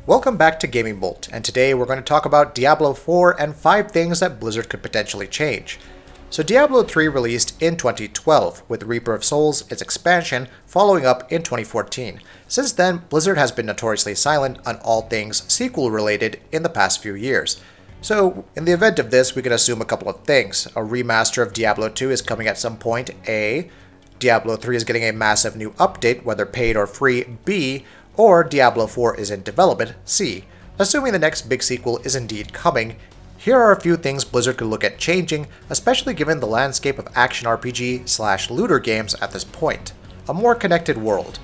Welcome back to GamingBolt, and today we're going to talk about Diablo 4 and 5 things that Blizzard could potentially change. So Diablo 3 released in 2012, with Reaper of Souls, its expansion, following up in 2014. Since then, Blizzard has been notoriously silent on all things sequel-related in the past few years. So, in the event of this, we can assume a couple of things. A remaster of Diablo 2 is coming at some point, A. Diablo 3 is getting a massive new update, whether paid or free, B. Or Diablo 4 is in development, C. Assuming the next big sequel is indeed coming, here are a few things Blizzard could look at changing, especially given the landscape of action RPG/looter games at this point. A more connected world.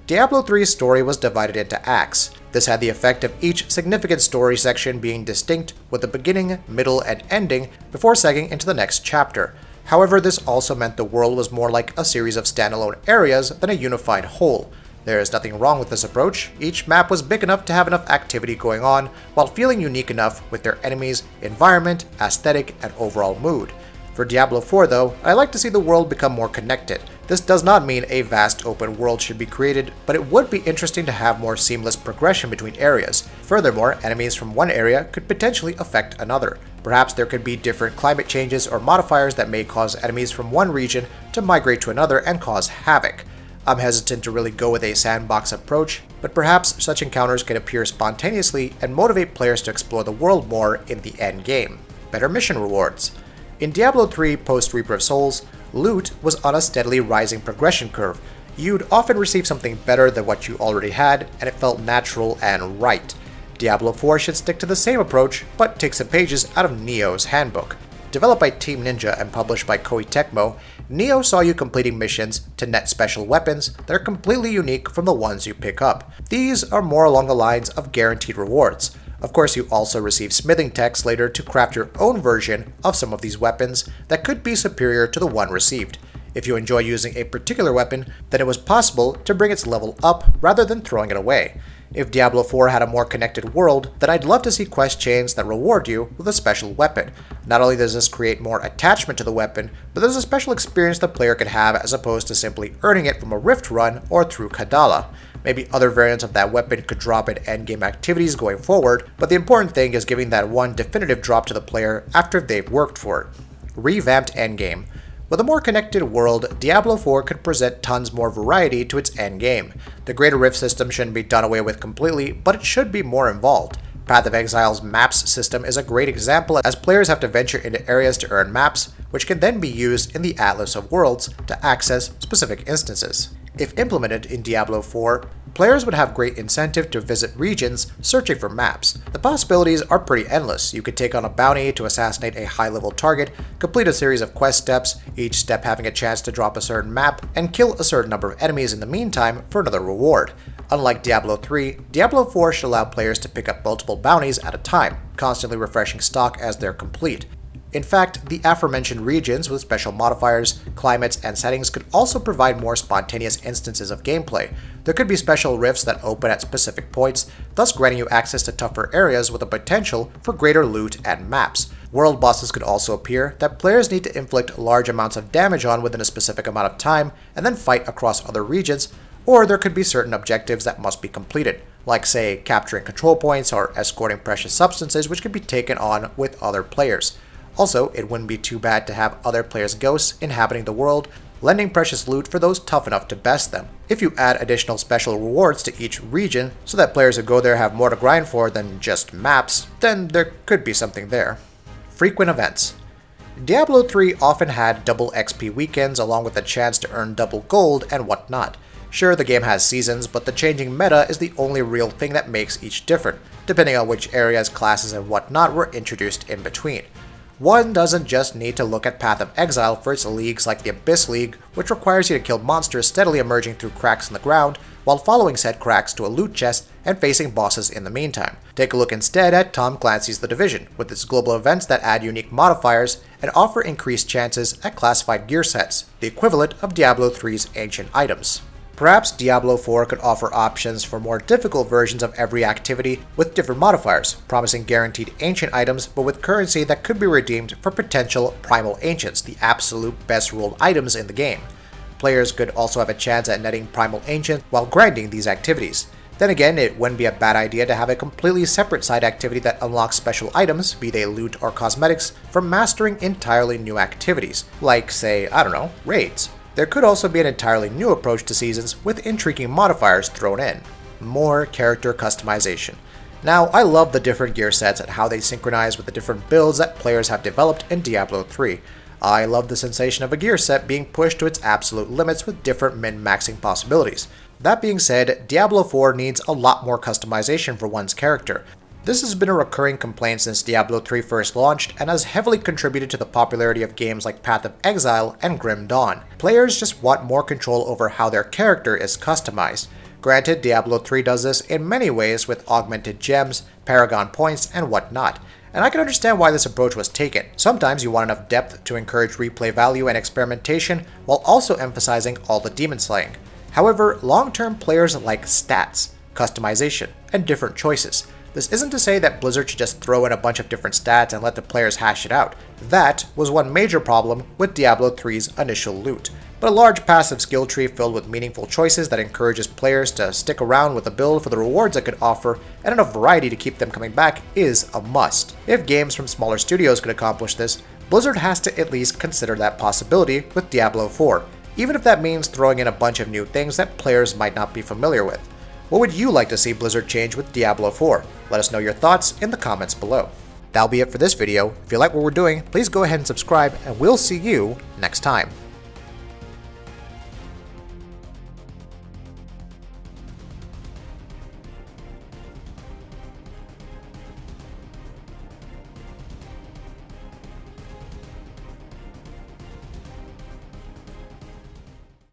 Diablo 3's story was divided into acts. This had the effect of each significant story section being distinct, with a beginning, middle, and ending before segueing into the next chapter. However, this also meant the world was more like a series of standalone areas than a unified whole. There is nothing wrong with this approach. Each map was big enough to have enough activity going on, while feeling unique enough with their enemies, environment, aesthetic, and overall mood. For Diablo 4 though, I like to see the world become more connected. This does not mean a vast open world should be created, but it would be interesting to have more seamless progression between areas. Furthermore, enemies from one area could potentially affect another. Perhaps there could be different climate changes or modifiers that may cause enemies from one region to migrate to another and cause havoc. I'm hesitant to really go with a sandbox approach, but perhaps such encounters can appear spontaneously and motivate players to explore the world more in the end game. Better mission rewards. In Diablo 3 post-Reaper of Souls, loot was on a steadily rising progression curve. You'd often receive something better than what you already had, and it felt natural and right. Diablo 4 should stick to the same approach, but take some pages out of Neo's handbook. Developed by Team Ninja and published by Koei Tecmo, Neo saw you completing missions to net special weapons that are completely unique from the ones you pick up. These are more along the lines of guaranteed rewards. Of course, you also receive smithing techs later to craft your own version of some of these weapons that could be superior to the one received. If you enjoy using a particular weapon, then it was possible to bring its level up rather than throwing it away. If Diablo 4 had a more connected world, then I'd love to see quest chains that reward you with a special weapon. Not only does this create more attachment to the weapon, but there's a special experience the player could have as opposed to simply earning it from a Rift run or through Kadala. Maybe other variants of that weapon could drop in endgame activities going forward, but the important thing is giving that one definitive drop to the player after they've worked for it. Revamped endgame. With a more connected world, Diablo 4 could present tons more variety to its endgame. The Greater Rift system shouldn't be done away with completely, but it should be more involved. Path of Exile's maps system is a great example, as players have to venture into areas to earn maps, which can then be used in the Atlas of Worlds to access specific instances. If implemented in Diablo 4, players would have great incentive to visit regions searching for maps. The possibilities are pretty endless. You could take on a bounty to assassinate a high-level target, complete a series of quest steps, each step having a chance to drop a certain map, and kill a certain number of enemies in the meantime for another reward. Unlike Diablo 3, Diablo 4 should allow players to pick up multiple bounties at a time, constantly refreshing stock as they're complete. In fact, the aforementioned regions with special modifiers, climates, and settings could also provide more spontaneous instances of gameplay. There could be special rifts that open at specific points, thus granting you access to tougher areas with a potential for greater loot and maps. World bosses could also appear that players need to inflict large amounts of damage on within a specific amount of time and then fight across other regions, or there could be certain objectives that must be completed, like say capturing control points or escorting precious substances which can be taken on with other players. Also, it wouldn't be too bad to have other players' ghosts inhabiting the world, lending precious loot for those tough enough to best them. If you add additional special rewards to each region so that players who go there have more to grind for than just maps, then there could be something there. Frequent events. Diablo 3 often had double XP weekends along with a chance to earn double gold and whatnot. Sure, the game has seasons, but the changing meta is the only real thing that makes each different, depending on which areas, classes, and whatnot were introduced in between. One doesn't just need to look at Path of Exile for its leagues like the Abyss League, which requires you to kill monsters steadily emerging through cracks in the ground, while following said cracks to a loot chest and facing bosses in the meantime. Take a look instead at Tom Clancy's The Division, with its global events that add unique modifiers and offer increased chances at classified gear sets, the equivalent of Diablo 3's ancient items. Perhaps Diablo 4 could offer options for more difficult versions of every activity with different modifiers, promising guaranteed ancient items but with currency that could be redeemed for potential primal ancients, the absolute best rolled items in the game. Players could also have a chance at netting primal ancients while grinding these activities. Then again, it wouldn't be a bad idea to have a completely separate side activity that unlocks special items, be they loot or cosmetics, for mastering entirely new activities, like, say, I don't know, raids. There could also be an entirely new approach to seasons with intriguing modifiers thrown in. More character customization. Now, I love the different gear sets and how they synchronize with the different builds that players have developed in Diablo 3. I love the sensation of a gear set being pushed to its absolute limits with different min-maxing possibilities. That being said, Diablo 4 needs a lot more customization for one's character. This has been a recurring complaint since Diablo 3 first launched and has heavily contributed to the popularity of games like Path of Exile and Grim Dawn. Players just want more control over how their character is customized. Granted, Diablo 3 does this in many ways with augmented gems, paragon points, and whatnot, and I can understand why this approach was taken. Sometimes you want enough depth to encourage replay value and experimentation while also emphasizing all the demon slaying. However, long-term players like stats, customization, and different choices. This isn't to say that Blizzard should just throw in a bunch of different stats and let the players hash it out. That was one major problem with Diablo 3's initial loot. But a large passive skill tree filled with meaningful choices that encourages players to stick around with a build for the rewards it could offer and enough variety to keep them coming back is a must. If games from smaller studios could accomplish this, Blizzard has to at least consider that possibility with Diablo 4. Even if that means throwing in a bunch of new things that players might not be familiar with. What would you like to see Blizzard change with Diablo 4? Let us know your thoughts in the comments below. That'll be it for this video. If you like what we're doing, please go ahead and subscribe, and we'll see you next time.